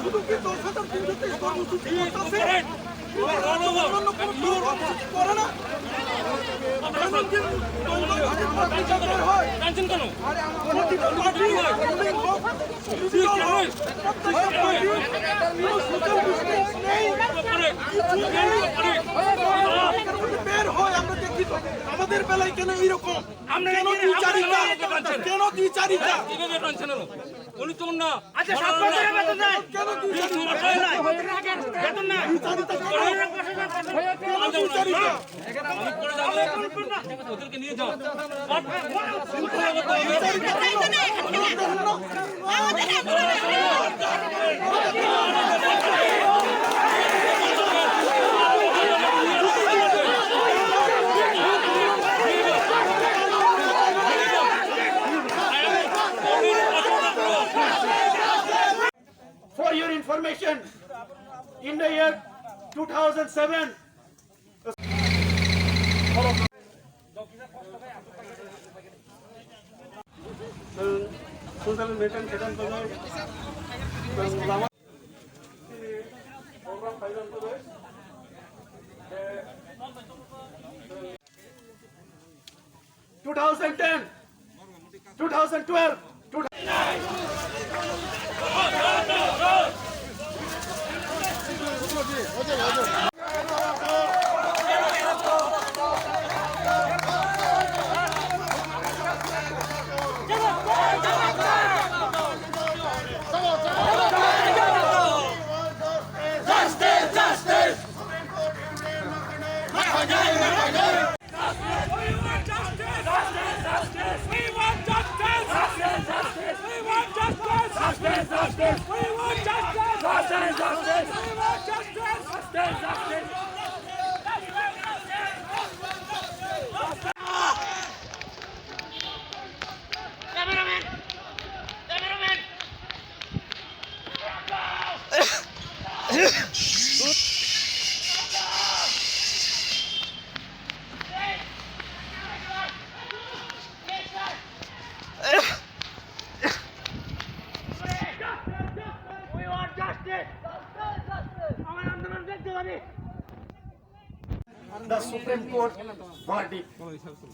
শুধু কি 10,323 কর্মসূচি করতেছে? কর্মসূচি করে না? প্রতিটা পার্টি বের হয়, আমরা দেখি তো আমাদের বেলায় কেন এইরকম? কেন দ্বিচারিতা? কেন দ্বিচারিতা? উনি তো না আচ্ছা 7 বছরের বেতন নাই কেন দ্বিচারিতা? বেতন নাই দ্বিচারিতা কেন দ্বিচারিতা? ওদেরকে নিয়ে যাও For your information, in the year 2007, Social meeting program lama program final to this 2010, 2012, the Supreme Court verdict,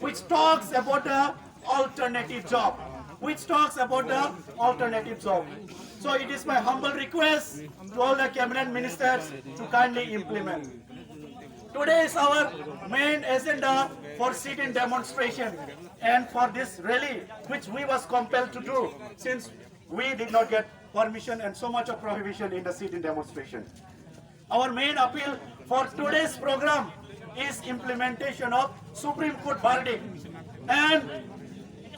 which talks about the alternative job, So it is my humble request to all the cabinet ministers to kindly implement. Today is our main agenda for sit-in demonstration and for this rally, which we was compelled to do since we did not get permission and so much of prohibition in the sit-in demonstration. Our main appeal for today's program is implementation of Supreme Court verdict, and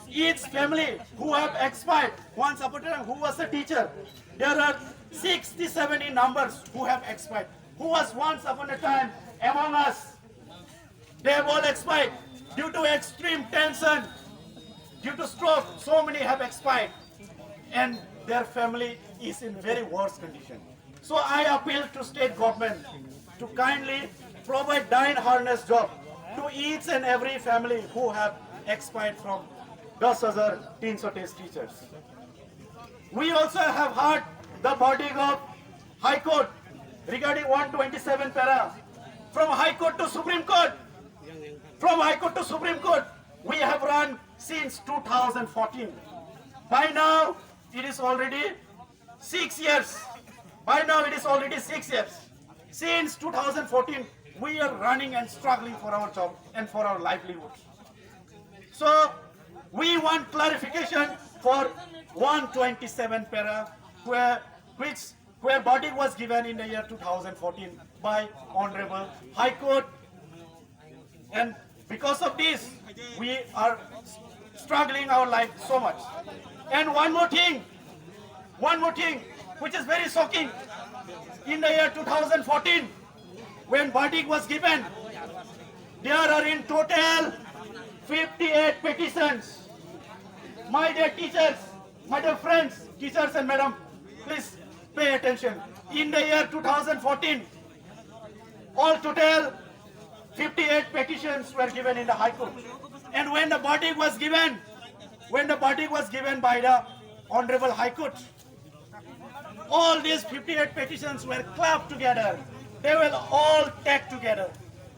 each family who have expired, once upon a time who was a teacher, there are 60-70 numbers who have expired, who was once upon a time among us. They have all expired due to extreme tension, due to stroke. So many have expired, and their family is in very worse condition. So I appeal to state government to kindly provide dine harness job to each and every family who have expired from 10,330 teachers. We also have heard the verdict of High Court regarding 127 para. From High Court to Supreme Court, we have run since 2014. By now, it is already 6 years. Since 2014, we are running and struggling for our job and for our livelihood. So, we want clarification for 127 para, where verdict was given in the year 2014 by Honorable High Court, and because of this, we are struggling our life so much. And one more thing, which is very shocking. In the year 2014, when verdict was given, there are in total 58 petitions. My dear teachers, my dear friends, teachers and madam, please pay attention. In the year 2014, all total 58 petitions were given in the High Court. And when the verdict was given by the Honorable High Court. All these 58 petitions were clubbed together. They will all take together.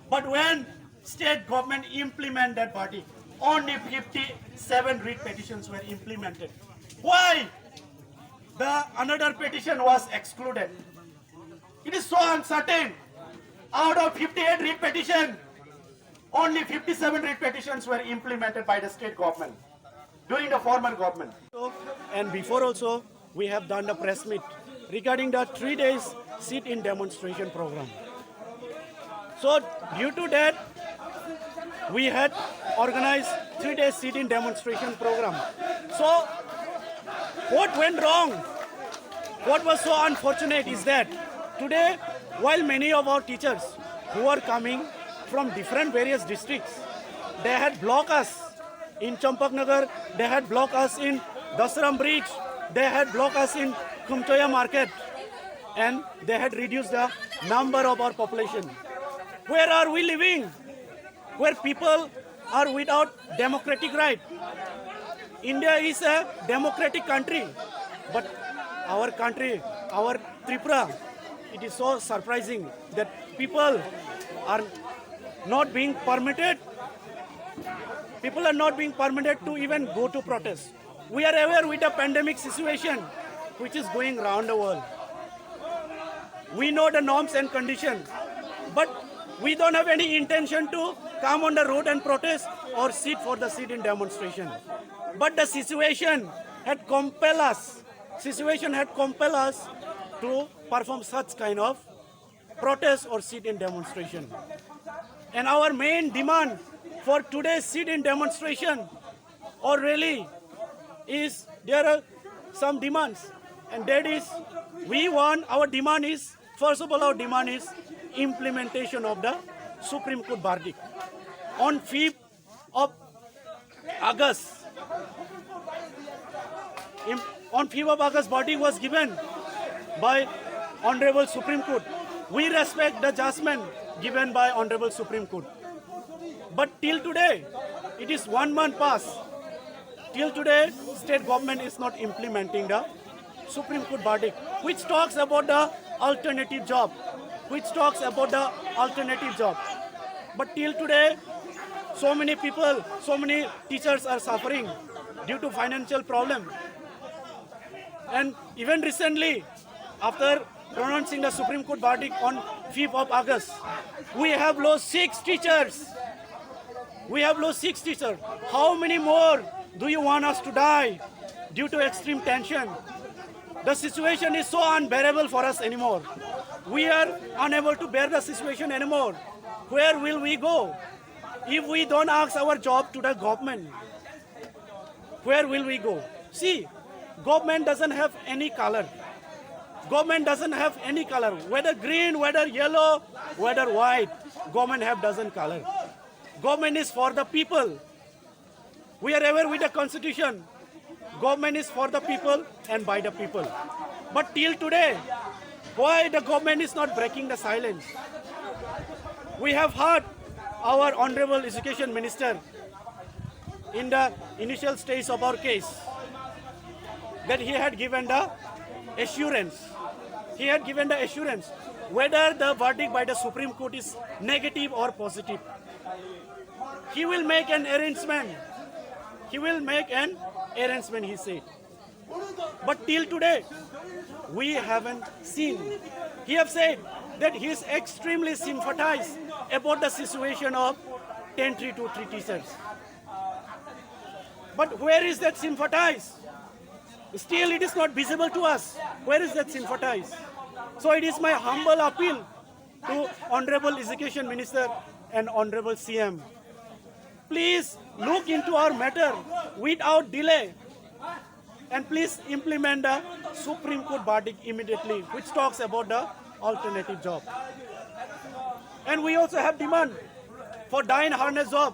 But when state government implement that verdict, only 57 writ petitions were implemented. Why? The another petition was excluded. It is so uncertain. Out of 58 writ petition, only 57 writ petitions were implemented by the state government during the former government. And before also, we have done the press meet regarding the 3 days sit-in demonstration program. So due to that, we had organized 3 days sit-in demonstration program. So what went wrong? What was so unfortunate is that today, while many of our teachers who are coming from different various districts, they had blocked us in Champaknagar, they had blocked us in Dasram Bridge, they had blocked us in Kumtoya Market, and they had reduced the number of our population. Where are we living? Where people are without democratic right. India is a democratic country, but our country, our Tripura, it is so surprising that people are not being permitted. People are not being permitted to even go to protest. We are aware with the pandemic situation which is going around the world. We know the norms and conditions, but we don't have any intention to come on the road and protest or sit for the sit-in demonstration. But the situation had compelled us. To perform such kind of protest or sit-in demonstration. And our main demand for today's sit-in demonstration or rally is, there are some demands, and that is, our demand is, first of all, our demand is implementation of the Supreme Court verdict. On 5th of August, verdict was given by Honorable Supreme Court. We respect the judgment given by Honorable Supreme Court. But till today, it is 1 month past. Till today, state government is not implementing the Supreme Court verdict, which talks about the alternative job. But till today, so many people, so many teachers are suffering due to financial problem. And even recently, after pronouncing the Supreme Court verdict on 5th of August, we have lost 6 teachers. How many more do you want us to die due to extreme tension? The situation is so unbearable for us anymore. We are unable to bear the situation anymore. Where will we go? If we don't ask our job to the government, where will we go? See, government doesn't have any color. Whether green, whether yellow, whether white, government doesn't color. Government is for the people. We are aware with the constitution. Government is for the people and by the people. But till today, why the government is not breaking the silence? We have heard our Honorable Education Minister in the initial stage of our case that he had given the assurance. Whether the verdict by the Supreme Court is negative or positive. He will make an arrangement. He said. But till today, we haven't seen. He have said that he is extremely sympathized about the situation of 10-323 teachers. But where is that sympathize? Still, it is not visible to us. Where is that sympathize? So it is my humble appeal to Honorable Education Minister and Honorable CM. Please look into our matter without delay, and please implement the Supreme Court verdict immediately, which talks about the alternative job. And we also have demand for die-in harness job.